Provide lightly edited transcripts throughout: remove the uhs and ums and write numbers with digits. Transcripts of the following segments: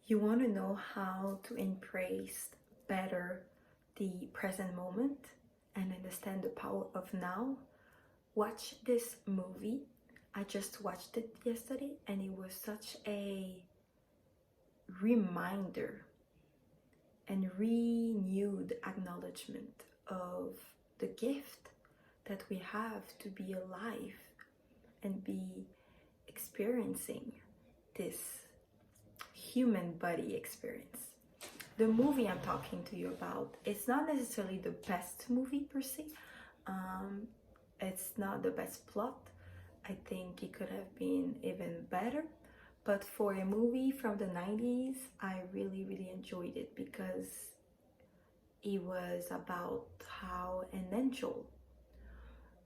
You want to know how to embrace better the present moment and understand the power of now? Watch this movie. I just watched it yesterday and it was such a reminder and renewed acknowledgement of the gift that we have to be alive and be experiencing this human body experience. The movie I'm talking to you about, it's not necessarily the best movie per se. It's not the best plot. I think it could have been even better. But for a movie from the 90s, I really enjoyed it because it was about how an angel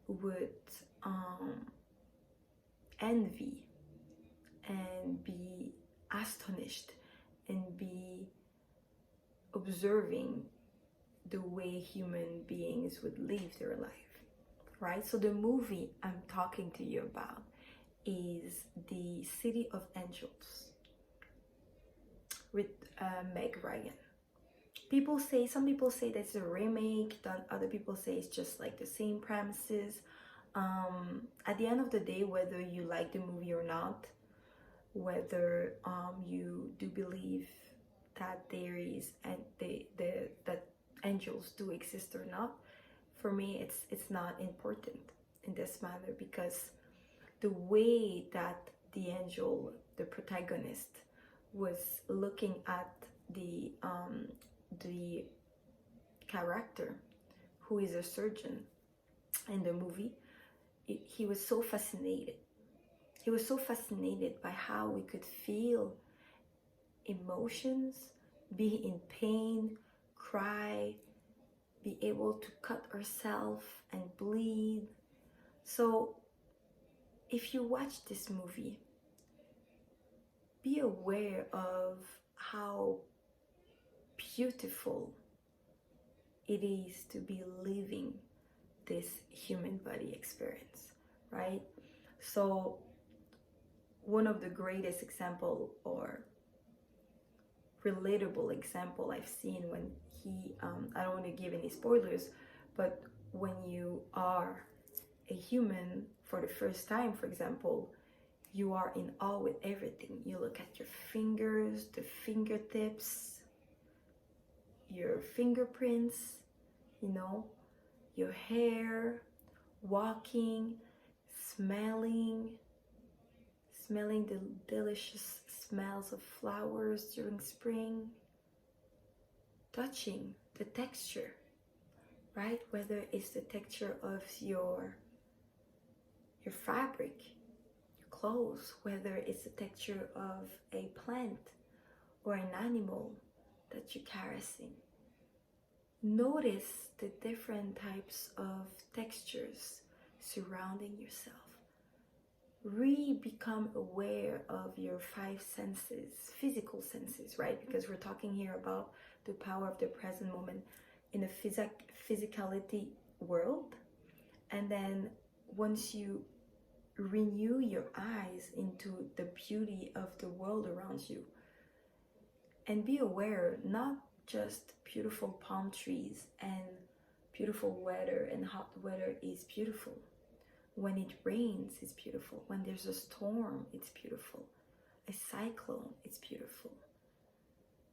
would envy and be astonished and be observing the way human beings would live their life, right? So the movie I'm talking to you about is The City of Angels with Meg Ryan. Some people say that's a remake, then other people say it's just like the same premises. At the end of the day, whether you like the movie or not, whether you do believe that there is and that angels do exist or not, for me it's not important in this matter, because the way that the angel, the protagonist, was looking at the character who is a surgeon in the movie, he was so fascinated. He was so fascinated by how we could feel emotions, be in pain, cry, be able to cut ourselves and bleed. So if you watch this movie, be aware of how beautiful it is to be living this human body experience, right? So one of the greatest example or relatable example I've seen when I don't want to give any spoilers, but when you are a human for the first time, for example, you are in awe with everything. You look at your fingers, the fingertips, your fingerprints, your hair, walking, smelling the delicious smells of flowers during spring, touching the texture, right? Whether it's the texture of your fabric, your clothes, whether it's the texture of a plant or an animal that you're caressing. Notice the different types of textures surrounding yourself. Become aware of your five senses, physical senses, right? Because we're talking here about the power of the present moment in a physicality world. And then once you renew your eyes into the beauty of the world around you, and be aware, not just beautiful palm trees and beautiful weather and hot weather is beautiful. When it rains, it's beautiful. When there's a storm, it's beautiful. A cyclone, it's beautiful.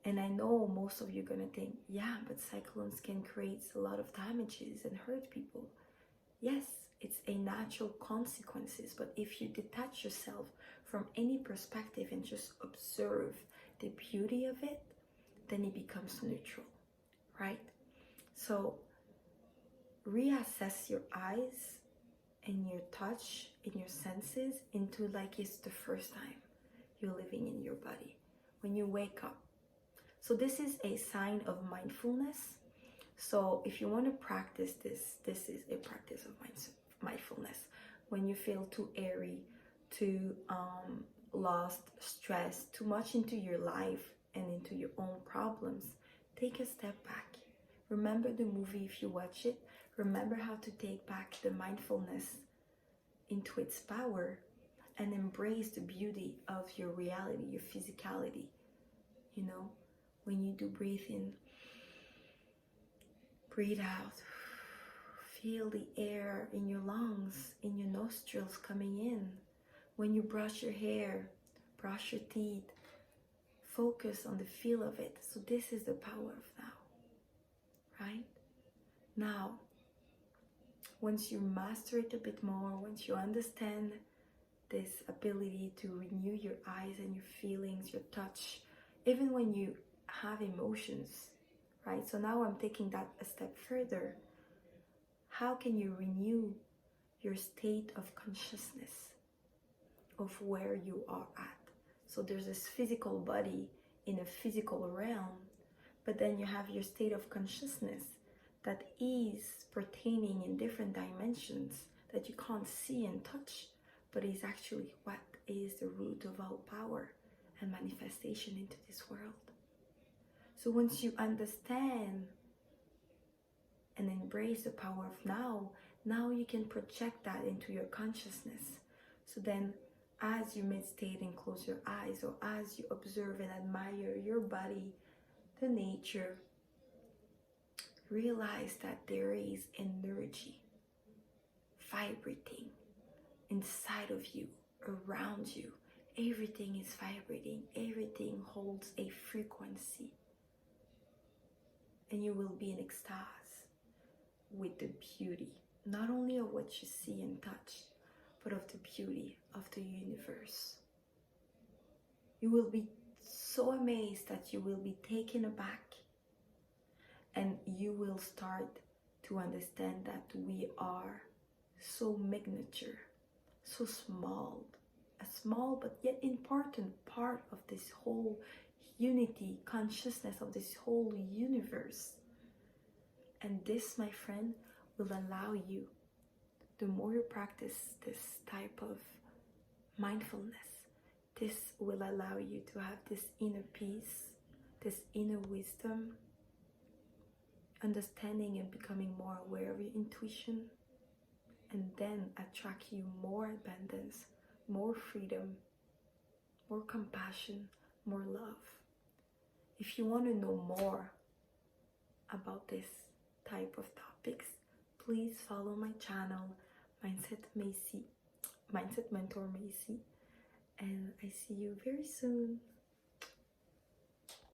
And I know most of you are gonna think, yeah, but cyclones can create a lot of damages and hurt people. Yes, it's a natural consequences, but if you detach yourself from any perspective and just observe the beauty of it, then it becomes neutral, right? So reassess your eyes and your touch and your senses into like it's the first time you're living in your body when you wake up. So this is a sign of mindfulness. So if you want to practice this is a practice of mindfulness. When you feel too airy, too lost, stressed, too much into your life and into your own problems, take a step back. Remember the movie if you watch it. Remember how to take back the mindfulness into its power and embrace the beauty of your reality, your physicality, you know, when you do breathe in, breathe out. Feel the air in your lungs, in your nostrils coming in. When you brush your hair, brush your teeth, focus on the feel of it. So this is the power of now, right? Now, once you master it a bit more, once you understand this ability to renew your eyes and your feelings, your touch, even when you have emotions, right? So now I'm taking that a step further. How can you renew your state of consciousness of where you are at? So there's this physical body in a physical realm, but then you have your state of consciousness that is pertaining in different dimensions that you can't see and touch, but is actually what is the root of all power and manifestation into this world. So once you understand and embrace the power of now you can project that into your consciousness. So then as you meditate and close your eyes, or as you observe and admire your body, the nature, realize that there is energy vibrating inside of you, around you. Everything is vibrating, everything holds a frequency, and you will be in extase with the beauty, not only of what you see and touch, but of the beauty of the universe. You will be so amazed that you will be taken aback, and you will start to understand that we are so miniature, so small, a small but yet important part of this whole unity, consciousness of this whole universe. And this, my friend, will allow you, the more you practice this type of mindfulness, this will allow you to have this inner peace, this inner wisdom, understanding and becoming more aware of your intuition, and then attract you more abundance, more freedom, more compassion, more love. If you want to know more about this type of topics, please follow my channel, Mindset Mentor Macy, and I see you very soon.